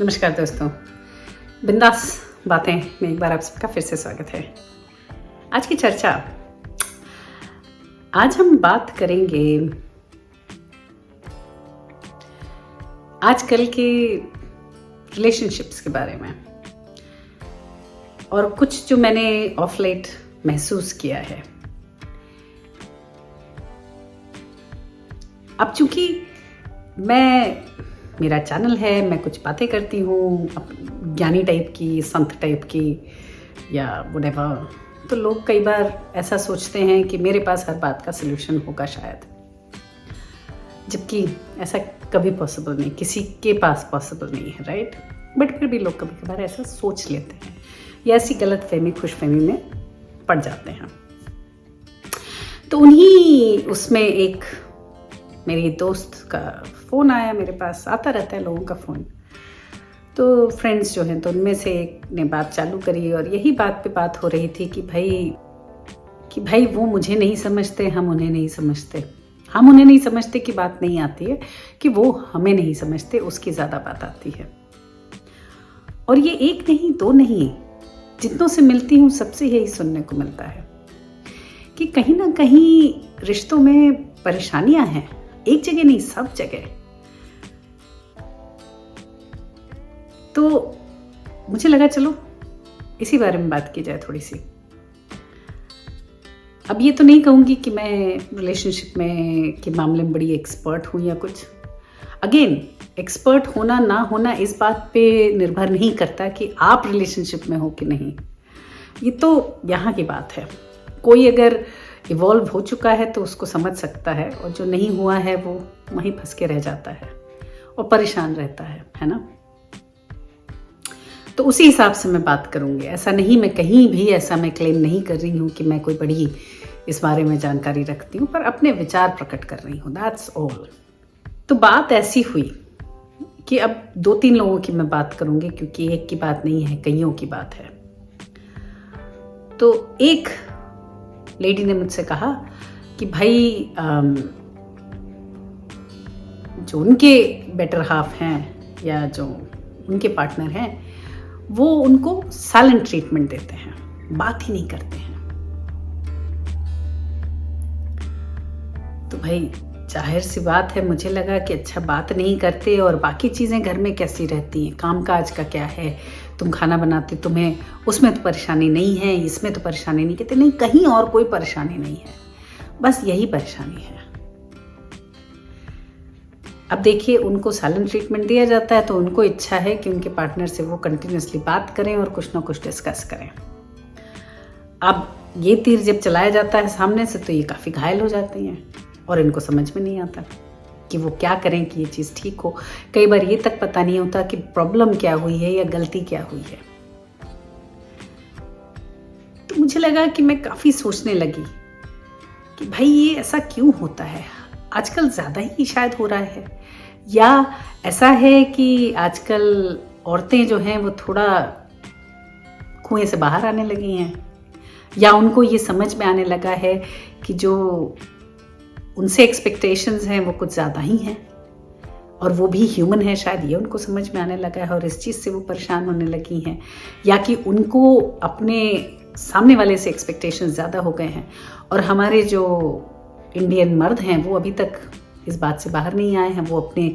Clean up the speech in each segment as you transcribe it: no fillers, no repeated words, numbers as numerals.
नमस्कार दोस्तों, बिंदास बातें में एक बार आप सबका फिर से स्वागत है। आज की चर्चा, आज हम बात करेंगे आजकल के रिलेशनशिप्स के बारे में और कुछ जो मैंने ऑफ लेट महसूस किया है। अब चूंकि मेरा चैनल है, मैं कुछ बातें करती हूँ ज्ञानी टाइप की, संत टाइप की या व्हाटएवर, तो लोग कई बार ऐसा सोचते हैं कि मेरे पास हर बात का सलूशन होगा शायद, जबकि ऐसा कभी पॉसिबल नहीं, किसी के पास पॉसिबल नहीं है, राइट। बट फिर भी लोग कभी कभार ऐसा सोच लेते हैं या ऐसी गलत फहमी खुशफहमी में पड़ जाते हैं। तो उन्हीं उसमें एक मेरी दोस्त का फ़ोन आया, मेरे पास आता रहता है लोगों का फ़ोन, तो फ्रेंड्स जो हैं तो उनमें से एक ने बात चालू करी और यही बात पे बात हो रही थी कि भाई वो मुझे नहीं समझते, हम उन्हें नहीं समझते। हम उन्हें नहीं समझते की बात नहीं आती है कि वो हमें नहीं समझते, उसकी ज़्यादा बात आती है। और ये एक नहीं, दो नहीं, जितनों से मिलती हूँ सबसे यही सुनने को मिलता है कि कहीं ना कहीं रिश्तों में परेशानियां हैं, एक जगह नहीं, सब जगह। तो मुझे लगा चलो इसी बारे में बात की जाए थोड़ी सी। अब ये तो नहीं कहूंगी कि मैं रिलेशनशिप में के मामले में बड़ी एक्सपर्ट हूं या कुछ। अगेन, एक्सपर्ट होना ना होना इस बात पे निर्भर नहीं करता कि आप रिलेशनशिप में हो कि नहीं। ये तो यहाँ की बात है। कोई अगर इवॉल्व हो चुका है तो उसको समझ सकता है, और जो नहीं हुआ है वो वहीं फंस के रह जाता है और परेशान रहता है ना। तो उसी हिसाब से मैं बात करूंगी। ऐसा नहीं, मैं कहीं भी ऐसा मैं क्लेम नहीं कर रही हूँ कि मैं कोई बड़ी इस बारे में जानकारी रखती हूँ, पर अपने विचार प्रकट कर रही हूँ, दैट्स ऑल। तो बात ऐसी हुई कि अब 2-3 लोगों की मैं बात करूंगी, क्योंकि एक की बात नहीं है, कईयों की बात है। तो एक लेडी ने मुझसे कहा कि भाई जो उनके बेटर हाफ हैं या जो उनके पार्टनर हैं, वो उनको साइलेंट ट्रीटमेंट देते हैं, बात ही नहीं करते हैं। तो भाई जाहिर सी बात है, मुझे लगा कि अच्छा, बात नहीं करते और बाकी चीज़ें घर में कैसी रहती हैं, काम काज का क्या है, तुम खाना बनाते, तुम्हें उसमें तो परेशानी नहीं है, इसमें तो परेशानी नहीं। कहते नहीं, कहीं और कोई परेशानी नहीं है, बस यही परेशानी है। अब देखिए, उनको साइलेंट ट्रीटमेंट दिया जाता है तो उनको इच्छा है कि उनके पार्टनर से वो कंटिन्यूसली बात करें और कुछ ना कुछ डिस्कस करें। अब ये तीर जब चलाया जाता है सामने से तो ये काफ़ी घायल हो जाती हैं और इनको समझ में नहीं आता कि वो क्या करें कि ये चीज़ ठीक हो। कई बार ये तक पता नहीं होता कि प्रॉब्लम क्या हुई है या गलती क्या हुई है। तो मुझे लगा कि मैं काफ़ी सोचने लगी कि भाई ये ऐसा क्यों होता है। आजकल ज़्यादा ही शायद हो रहा है, या ऐसा है कि आजकल औरतें जो हैं वो थोड़ा कुएं से बाहर आने लगी हैं, या उनको ये समझ में आने लगा है कि जो उनसे एक्सपेक्टेशंस हैं वो कुछ ज़्यादा ही हैं और वो भी ह्यूमन है, शायद ये उनको समझ में आने लगा है और इस चीज़ से वो परेशान होने लगी हैं, या कि उनको अपने सामने वाले से एक्सपेक्टेशंस ज़्यादा हो गए हैं। और हमारे जो इंडियन मर्द हैं वो अभी तक इस बात से बाहर नहीं आए हैं। वो अपने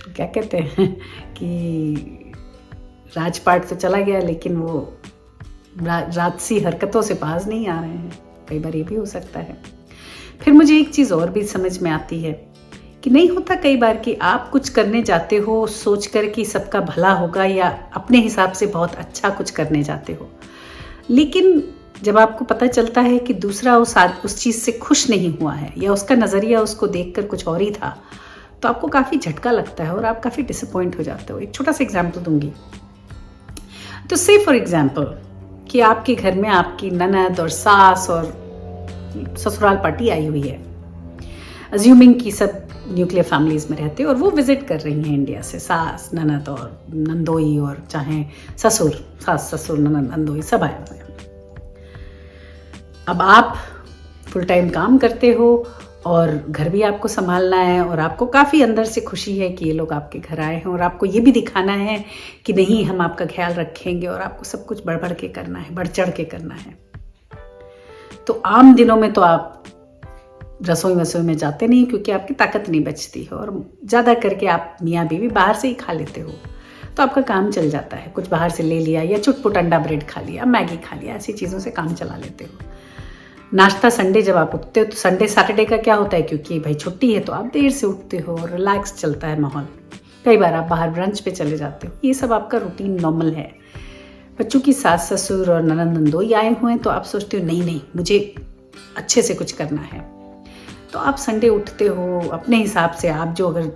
क्या कहते हैं कि राजपाट तो चला गया, लेकिन वो राजसी हरकतों से बाज नहीं आ रहे हैं। कई बार ये भी हो सकता है। फिर मुझे एक चीज़ और भी समझ में आती है कि नहीं होता कई बार कि आप कुछ करने जाते हो सोच कर कि सबका भला होगा, या अपने हिसाब से बहुत अच्छा कुछ करने जाते हो, लेकिन जब आपको पता चलता है कि दूसरा उस चीज़ से खुश नहीं हुआ है या उसका नज़रिया उसको देखकर कुछ और ही था, तो आपको काफ़ी झटका लगता है और आप काफ़ी डिसअपॉइंट हो जाते हो। एक छोटा सा एग्जाम्पल दूंगी। तो से फॉर एग्जाम्पल कि आपके घर में आपकी ननद और सास और ससुराल पार्टी आई हुई है, अज्यूमिंग कि सब न्यूक्लियर फैमिलीज में रहते हैं और वो विजिट कर रही हैं इंडिया से, सास, ननद और नंदोई, और चाहे ससुर, सास ससुर ननद नंदोई सब आए हुए हैं। अब आप फुल टाइम काम करते हो और घर भी आपको संभालना है, और आपको काफ़ी अंदर से खुशी है कि ये लोग आपके घर आए हैं, और आपको ये भी दिखाना है कि नहीं, हम आपका ख्याल रखेंगे, और आपको सब कुछ बढ़ बढ़ के करना है, बढ़ चढ़ के करना है। तो आम दिनों में तो आप रसोई वसोई में जाते नहीं, क्योंकि आपकी ताकत नहीं बचती है, और ज़्यादा करके आप मियाँ बीवी बाहर से ही खा लेते हो, तो आपका काम चल जाता है। कुछ बाहर से ले लिया, या चुटपुट अंडा ब्रेड खा लिया, मैगी खा लिया, ऐसी चीज़ों से काम चला लेते हो। नाश्ता संडे जब आप उठते हो, तो संडे सैटरडे का क्या होता है, क्योंकि भाई छुट्टी है तो आप देर से उठते हो, रिलैक्स चलता है माहौल। कई बार आप बाहर ब्रंच पे चले जाते हो, ये सब आपका रूटीन नॉर्मल है। बच्चों की सास ससुर और ननद नंदोई आए हुए हैं, तो आप सोचते हो नहीं, मुझे अच्छे से कुछ करना है, तो आप संडे उठते हो अपने हिसाब से। आप जो अगर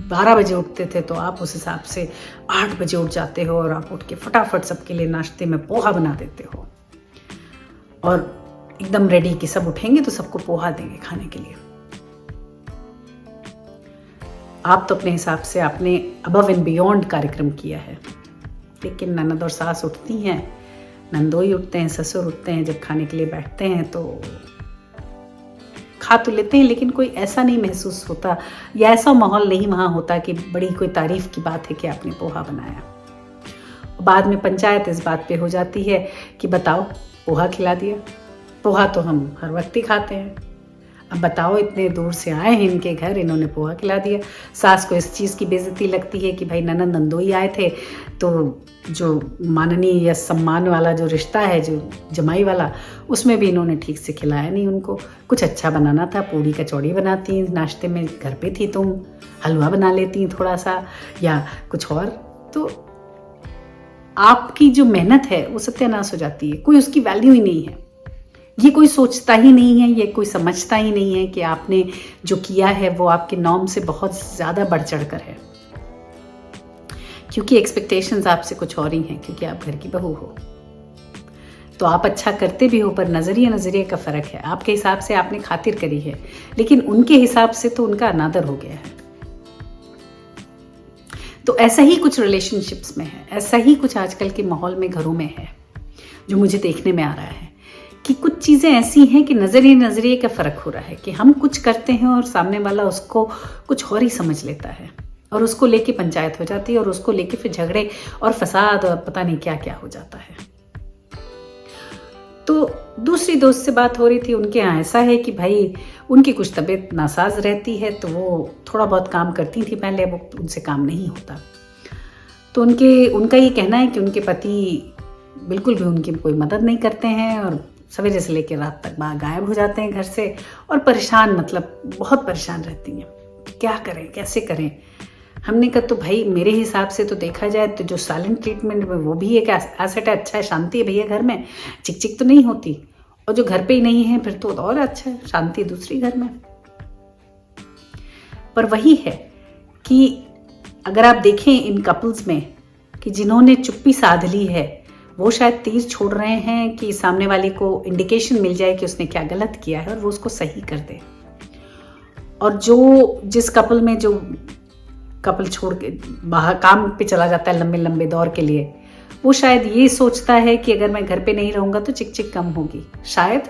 12 बजे उठते थे, तो आप उस हिसाब से 8 बजे उठ जाते हो, और आप उठ के फटाफट सबके लिए नाश्ते में पोहा बना देते हो, और एकदम रेडी कि सब उठेंगे तो सबको पोहा देंगे खाने के लिए। आप तो अपने हिसाब से आपने अबव एंड बियॉन्ड कार्यक्रम किया है, लेकिन ननद और सास उठती हैं, नंदोई उठते हैं, ससुर उठते हैं, जब खाने के लिए बैठते हैं तो खा तो लेते हैं, लेकिन कोई ऐसा नहीं महसूस होता, या ऐसा माहौल नहीं वहाँ होता कि बड़ी कोई तारीफ की बात है कि आपने पोहा बनाया। बाद में पंचायत इस बात पे हो जाती है कि बताओ, पोहा खिला दिया। पोहा तो हम हर वक्त ही खाते हैं, अब बताओ, इतने दूर से आए हैं इनके घर, इन्होंने पोहा खिला दिया। सास को इस चीज़ की बेइज्जती लगती है कि भाई ननद नंदोई आए थे, तो जो माननीय या सम्मान वाला जो रिश्ता है, जो जमाई वाला, उसमें भी इन्होंने ठीक से खिलाया नहीं उनको। कुछ अच्छा बनाना था, पूड़ी कचौड़ी बनाती नाश्ते में, घर पे थी तुम, हलवा बना लेती थोड़ा सा, या कुछ और, तो आपकी जो मेहनत है वो सत्यानाश हो जाती है। कोई उसकी वैल्यू ही नहीं है, ये कोई सोचता ही नहीं है, ये कोई समझता ही नहीं है कि आपने जो किया है वो आपके नॉर्म से बहुत ज़्यादा बढ़ चढ़ कर है, क्योंकि एक्सपेक्टेशंस आपसे कुछ और ही हैं, क्योंकि आप घर की बहू हो। तो आप अच्छा करते भी हो, पर नज़रिए का फ़र्क है। आपके हिसाब से आपने खातिर करी है, लेकिन उनके हिसाब से तो उनका अनादर हो गया है। तो ऐसा ही कुछ रिलेशनशिप्स में है, ऐसा ही कुछ आजकल के माहौल में घरों में है, जो मुझे देखने में आ रहा है कि कुछ चीज़ें ऐसी हैं कि नज़रिए का फ़र्क हो रहा है, कि हम कुछ करते हैं और सामने वाला उसको कुछ और ही समझ लेता है, और उसको लेके पंचायत हो जाती है, और उसको लेके फिर झगड़े और फसाद और पता नहीं क्या क्या हो जाता है। तो दूसरी दोस्त से बात हो रही थी, उनके यहाँ ऐसा है कि भाई उनकी कुछ तबीयत नासाज रहती है, तो वो थोड़ा बहुत काम करती थी पहले, वो उनसे काम नहीं होता। तो उनका ये कहना है कि उनके पति बिल्कुल भी उनकी कोई मदद नहीं करते हैं, और सवेरे से लेकर रात तक गायब हो जाते हैं घर से, और परेशान, मतलब बहुत परेशान रहती हैं। क्या करें, कैसे करें? हमने कहा तो भाई मेरे हिसाब से तो देखा जाए तो जो साइलेंट ट्रीटमेंट में वो भी एक एसेट है, अच्छा है, शांति है भैया घर में, चिक चिक तो नहीं होती, और जो घर पे ही नहीं है फिर तो और अच्छा है, शांति दूसरी घर में। पर वही है कि अगर आप देखें इन कपल्स में कि जिन्होंने चुप्पी साध ली है, वो शायद तीर छोड़ रहे हैं कि सामने वाले को इंडिकेशन मिल जाए कि उसने क्या गलत किया है, और वो उसको सही कर दे। और जिस कपल में जो कपल छोड़ के बाहर काम पे चला जाता है लंबे लंबे दौर के लिए, वो शायद ये सोचता है कि अगर मैं घर पे नहीं रहूंगा तो चिक चिक कम होगी। शायद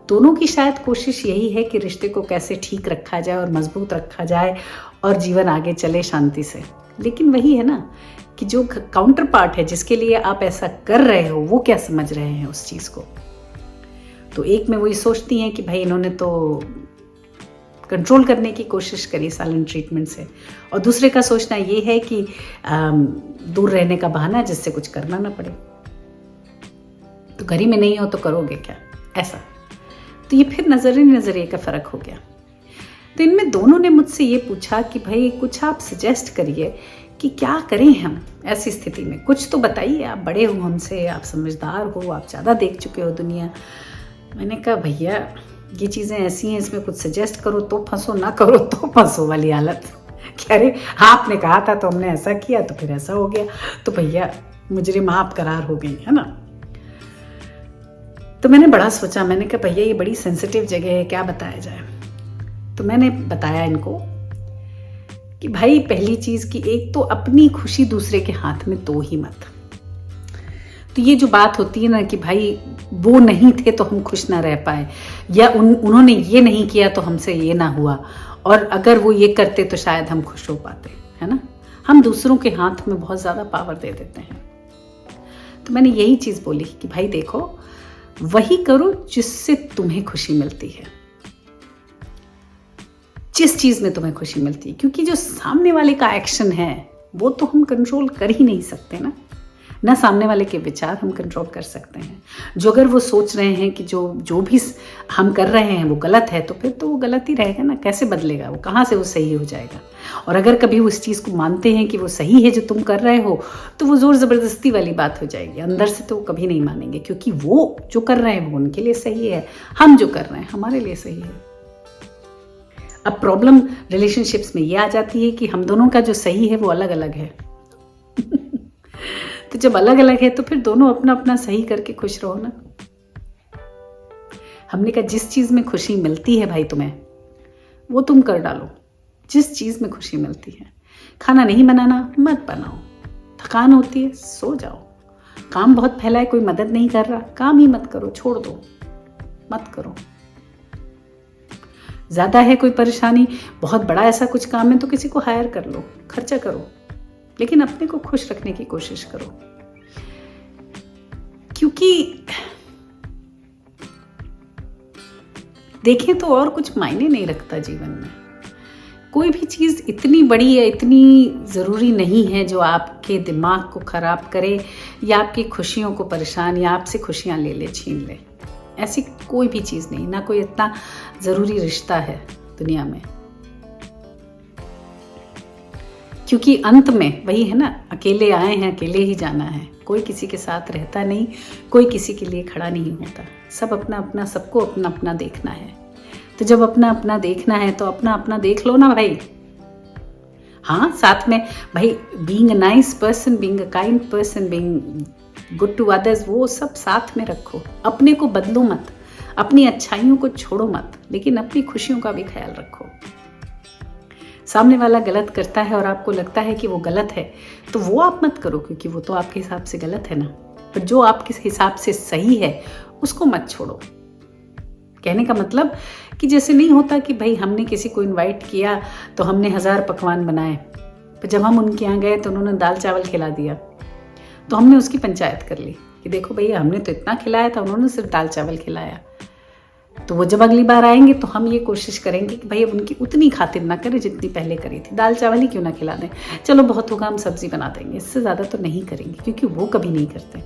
दोनों की शायद कोशिश यही है कि रिश्ते को कैसे ठीक रखा जाए और मजबूत रखा जाए, और जीवन आगे चले शांति से। लेकिन वही है ना कि जो काउंटर पार्ट है, जिसके लिए आप ऐसा कर रहे हो, वो क्या समझ रहे हैं उस चीज़ को। तो एक में वही सोचती हैं कि भाई इन्होंने तो कंट्रोल करने की कोशिश करी साइलेंट ट्रीटमेंट से, और दूसरे का सोचना ये है कि दूर रहने का बहाना, जिससे कुछ करना ना पड़े। तो घर ही में नहीं हो तो करोगे क्या, ऐसा। तो ये फिर नज़रिए का फ़र्क हो गया। तो इनमें दोनों ने मुझसे ये पूछा कि भाई कुछ आप सजेस्ट करिए कि क्या करें हम ऐसी स्थिति में, कुछ तो बताइए, आप बड़े हो हमसे, आप समझदार हो, आप ज़्यादा देख चुके हो दुनिया। मैंने कहा भैया ये चीज़ें ऐसी हैं, इसमें कुछ सजेस्ट करो तो फंसो, ना करो तो फंसो वाली हालत। कह रहे आपने कहा था तो हमने ऐसा किया तो फिर ऐसा हो गया, तो भैया मुजरिम आप करार हो गई, है ना। तो मैंने बड़ा सोचा, मैंने कहा भैया ये बड़ी सेंसिटिव जगह है, क्या बताया जाए। तो मैंने बताया इनको कि भाई पहली चीज़ कि एक तो अपनी खुशी दूसरे के हाथ में दो ही मत। तो ये जो बात होती है ना कि भाई वो नहीं थे तो हम खुश ना रह पाए, या उन्होंने ये नहीं किया तो हमसे ये ना हुआ, और अगर वो ये करते तो शायद हम खुश हो पाते, है ना। हम दूसरों के हाथ में बहुत ज़्यादा पावर दे देते हैं। तो मैंने यही चीज़ बोली कि भाई देखो, वही करो जिससे तुम्हें खुशी मिलती है, जिस चीज़ में तुम्हें खुशी मिलती है, क्योंकि जो सामने वाले का एक्शन है वो तो हम कंट्रोल कर ही नहीं सकते ना सामने वाले के विचार हम कंट्रोल कर सकते हैं। जो अगर वो सोच रहे हैं कि जो भी हम कर रहे हैं वो गलत है, तो फिर तो वो गलत ही रहेगा ना, कैसे बदलेगा वो, कहाँ से वो सही हो जाएगा। और अगर कभी वो उस चीज़ को मानते हैं कि वो सही है जो तुम कर रहे हो, तो वो ज़ोर ज़बरदस्ती वाली बात हो जाएगी, अंदर से तो वो कभी नहीं मानेंगे, क्योंकि वो जो कर रहे हैं वो उनके लिए सही है, हम जो कर रहे हैं हमारे लिए सही है। अब प्रॉब्लम रिलेशनशिप्स में ये आ जाती है कि हम दोनों का जो सही है वो अलग अलग है। तो जब अलग अलग है तो फिर दोनों अपना अपना सही करके खुश रहो ना। हमने कहा जिस चीज़ में खुशी मिलती है भाई तुम्हें, वो तुम कर डालो, जिस चीज़ में खुशी मिलती है। खाना नहीं बनाना मत बनाओ, थकान होती है सो जाओ, काम बहुत फैला है कोई मदद नहीं कर रहा, काम ही मत करो, छोड़ दो, मत करो। ज़्यादा है कोई परेशानी, बहुत बड़ा ऐसा कुछ काम है तो किसी को हायर कर लो, खर्चा करो, लेकिन अपने को खुश रखने की कोशिश करो। क्योंकि देखें तो और कुछ मायने नहीं रखता जीवन में। कोई भी चीज़ इतनी बड़ी है, इतनी ज़रूरी नहीं है जो आपके दिमाग को ख़राब करे या आपकी खुशियों को परेशान या आपसे खुशियाँ ले ले, छीन ले। ऐसी कोई भी चीज़ नहीं, ना कोई इतना ज़रूरी रिश्ता है दुनिया में। क्योंकि अंत में वही है ना, अकेले आए हैं अकेले ही जाना है, कोई किसी के साथ रहता नहीं, कोई किसी के लिए खड़ा नहीं होता, सब अपना अपना, सबको अपना अपना देखना है। तो जब अपना अपना देखना है तो अपना अपना देख लो ना भाई। हाँ, साथ में भाई being a nice person, being a kind person, being good to others, वो सब साथ में रखो। अपने को बदलो मत, अपनी अच्छाइयों को छोड़ो मत, लेकिन अपनी खुशियों का भी ख्याल रखो। सामने वाला गलत करता है और आपको लगता है कि वो गलत है, तो वो आप मत करो, क्योंकि वो तो आपके हिसाब से गलत है ना। पर जो आपके हिसाब से सही है उसको मत छोड़ो। कहने का मतलब कि जैसे नहीं होता कि भाई हमने किसी को इनवाइट किया तो हमने 1000 पकवान बनाए, पर जब हम उनके यहाँ गए तो उन्होंने दाल चावल खिला दिया, तो हमने उसकी पंचायत कर ली कि देखो भैया हमने तो इतना खिलाया था, उन्होंने सिर्फ दाल चावल खिलाया। तो वो जब अगली बार आएंगे तो हम ये कोशिश करेंगे कि भाई अब उनकी उतनी खातिर ना करें जितनी पहले करी थी, दाल चावल ही क्यों ना खिला दें, चलो बहुत होगा हम सब्जी बना देंगे, इससे ज़्यादा तो नहीं करेंगे, क्योंकि वो कभी नहीं करते।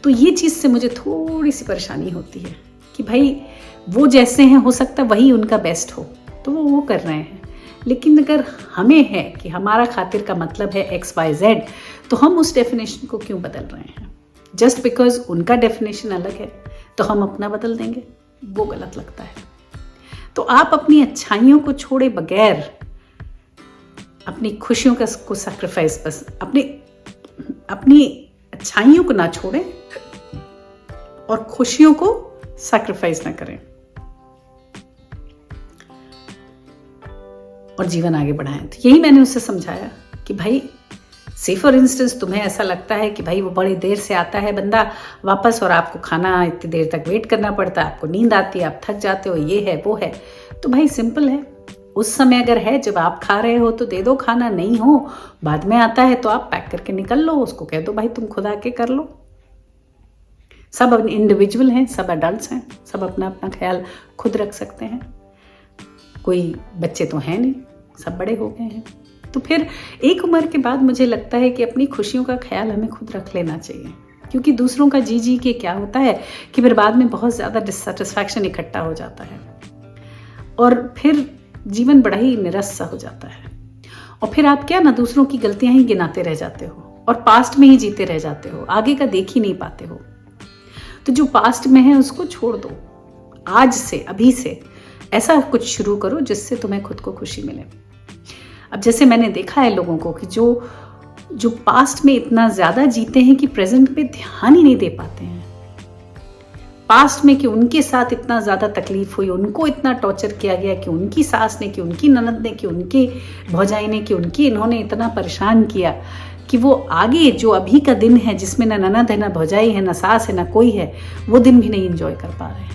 तो ये चीज़ से मुझे थोड़ी सी परेशानी होती है कि भाई वो जैसे हैं, हो सकता है वही उनका बेस्ट हो, तो वो कर रहे हैं। लेकिन अगर हमें है कि हमारा खातिर का मतलब है XYZ, तो हम उस डेफिनेशन को क्यों बदल रहे हैं? जस्ट बिकॉज उनका डेफिनेशन अलग है तो हम अपना बदल देंगे, वो गलत लगता है। तो आप अपनी अच्छाइयों को छोड़े बगैर अपनी खुशियों को सैक्रिफाइस, बस अपनी अच्छाइयों को ना छोड़ें और खुशियों को सैक्रिफाइस ना करें और जीवन आगे बढ़ाएं। तो यही मैंने उससे समझाया कि भाई से फॉर इंस्टेंस तुम्हें ऐसा लगता है कि भाई वो बड़ी देर से आता है बंदा वापस और आपको खाना इतनी देर तक वेट करना पड़ता है, आपको नींद आती है, आप थक जाते हो, ये है वो है, तो भाई सिंपल है, उस समय अगर है जब आप खा रहे हो तो दे दो खाना, नहीं हो बाद में आता है तो आप पैक करके निकल लो, उसको कह दो भाई तुम खुद आके कर लो। सब इंडिविजुअल हैं, सब एडल्ट्स हैं, सब अपना अपना ख्याल खुद रख सकते हैं, कोई बच्चे तो हैं नहीं, सब बड़े हो गए हैं। तो फिर एक उम्र के बाद मुझे लगता है कि अपनी खुशियों का ख्याल हमें खुद रख लेना चाहिए, क्योंकि दूसरों का जी के क्या होता है कि फिर बाद में बहुत ज़्यादा डिससेटिस्फैक्शन इकट्ठा हो जाता है और फिर जीवन बड़ा ही निरस सा हो जाता है, और फिर आप क्या ना दूसरों की गलतियां ही गिनाते रह जाते हो और पास्ट में ही जीते रह जाते हो, आगे का देख ही नहीं पाते हो। तो जो पास्ट में है उसको छोड़ दो, आज से अभी से ऐसा कुछ शुरू करो जिससे तुम्हें खुद को खुशी मिले। अब जैसे मैंने देखा है लोगों को कि जो पास्ट में इतना ज़्यादा जीते हैं कि प्रेजेंट पे ध्यान ही नहीं दे पाते हैं, पास्ट में कि उनके साथ इतना ज़्यादा तकलीफ हुई, उनको इतना टॉर्चर किया गया, कि उनकी सास ने, कि उनकी ननद ने, कि उनकी भौजाई ने, कि उनकी इन्होंने इतना परेशान किया कि वो आगे जो अभी का दिन है जिसमें ना ननद है, ना भौजाई है, ना सास है, ना कोई है, वो दिन भी नहीं एंजॉय कर पा रहे हैं।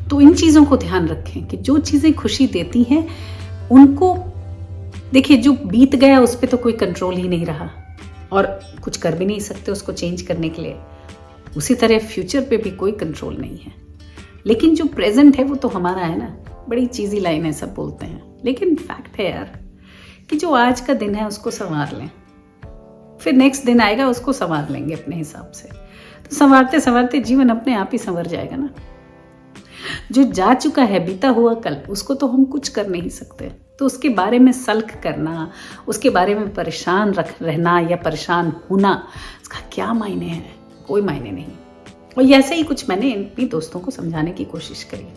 तो इन चीज़ों को ध्यान रखें कि जो चीज़ें खुशी देती हैं उनको देखिए, जो बीत गया उस पर तो कोई कंट्रोल ही नहीं रहा और कुछ कर भी नहीं सकते उसको चेंज करने के लिए। उसी तरह फ्यूचर पे भी कोई कंट्रोल नहीं है, लेकिन जो प्रेजेंट है वो तो हमारा है ना। बड़ी चीज़ी लाइन है, सब बोलते हैं, लेकिन फैक्ट है यार कि जो आज का दिन है उसको संवार लें, फिर नेक्स्ट दिन आएगा उसको संवार लेंगे अपने हिसाब से। तो संवारते संवारते जीवन अपने आप ही संवर जाएगा ना। जो जा चुका है, बीता हुआ कल, उसको तो हम कुछ कर नहीं सकते, तो उसके बारे में सल्क करना, उसके बारे में परेशान रहना या परेशान होना, इसका क्या मायने है? कोई मायने नहीं। और ऐसे ही कुछ मैंने अपनी दोस्तों को समझाने की कोशिश करी।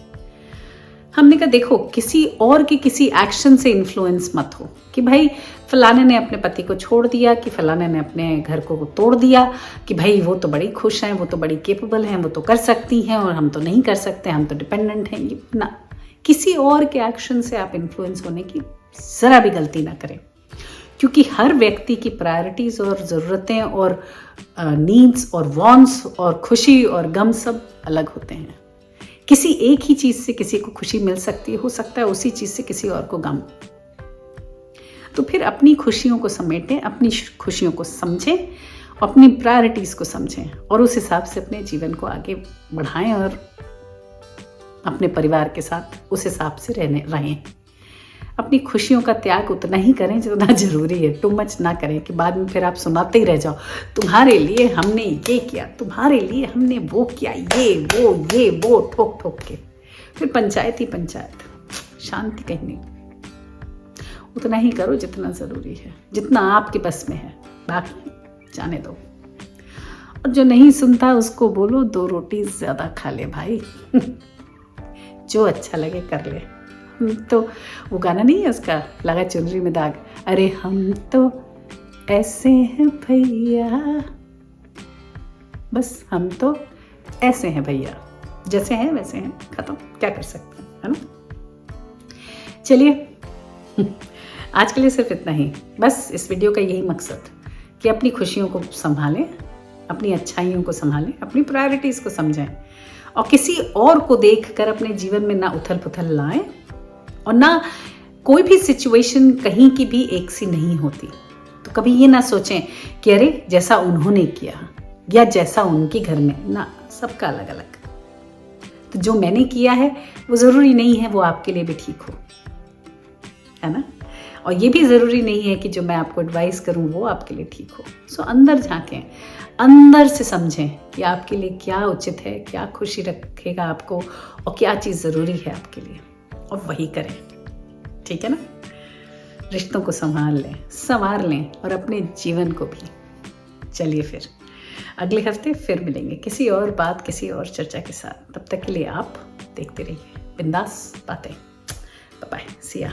हमने कहा देखो, किसी और के किसी एक्शन से इन्फ्लुएंस मत हो कि भाई फलाने ने अपने पति को छोड़ दिया, कि फलाने ने अपने घर को तोड़ दिया, कि भाई वो तो बड़ी खुश हैं, वो तो बड़ी केपेबल हैं, वो तो कर सकती हैं और हम तो नहीं कर सकते, हम तो डिपेंडेंट हैं। ये ना, किसी और के एक्शन से आप इन्फ्लुएंस होने की ज़रा भी गलती ना करें, क्योंकि हर व्यक्ति की प्रायोरिटीज़ और ज़रूरतें और नीड्स और वांट्स और खुशी और गम सब अलग होते हैं। किसी एक ही चीज़ से किसी को खुशी मिल सकती है, हो सकता है उसी चीज़ से किसी और को गम। तो फिर अपनी खुशियों को समेटें, अपनी खुशियों को समझें, अपनी प्रायोरिटीज़ को समझें और उस हिसाब से अपने जीवन को आगे बढ़ाएं और अपने परिवार के साथ उस हिसाब से रहें। अपनी खुशियों का त्याग उतना ही करें जितना ज़रूरी है। टू मच ना करें कि बाद में फिर आप सुनाते ही रह जाओ, तुम्हारे लिए हमने ये किया, तुम्हारे लिए हमने वो किया, ये वो ठोक ठोक के फिर पंचायत ही पंचायत, शांति कहीं नहीं। उतना ही करो जितना ज़रूरी है, जितना आपके बस में है, बाकी जाने दो। और जो नहीं सुनता उसको बोलो 2 रोटी ज़्यादा खा ले भाई। जो अच्छा लगे कर ले। तो वो गाना नहीं है उसका, लगा चुनरी में दाग, अरे हम तो ऐसे हैं भैया, बस हम तो ऐसे हैं भैया, जैसे हैं वैसे हैं, खत्म, क्या कर सकते हैं, है ना। चलिए आज के लिए सिर्फ इतना ही। बस इस वीडियो का यही मकसद कि अपनी खुशियों को संभालें, अपनी अच्छाइयों को संभालें, अपनी प्रायोरिटीज़ को समझें और किसी और को देखकर अपने जीवन में ना उथल पुथल लाएं और ना कोई भी सिचुएशन कहीं की भी एक सी नहीं होती। तो कभी ये ना सोचें कि अरे जैसा उन्होंने किया या जैसा उनके घर में, ना, सबका अलग अलग। तो जो मैंने किया है वो ज़रूरी नहीं है वो आपके लिए भी ठीक हो, है ना। और ये भी ज़रूरी नहीं है कि जो मैं आपको एडवाइस करूं वो आपके लिए ठीक हो। सो अंदर झांकें, अंदर से समझें कि आपके लिए क्या उचित है, क्या खुशी रखेगा आपको और क्या चीज़ ज़रूरी है आपके लिए, और वही करें, ठीक है ना। रिश्तों को संवार लें और अपने जीवन को भी। चलिए फिर अगले हफ्ते फिर मिलेंगे किसी और बात, किसी और चर्चा के साथ। तब तक के लिए आप देखते रहिए बिंदास बातें। बाय बाय, सी या।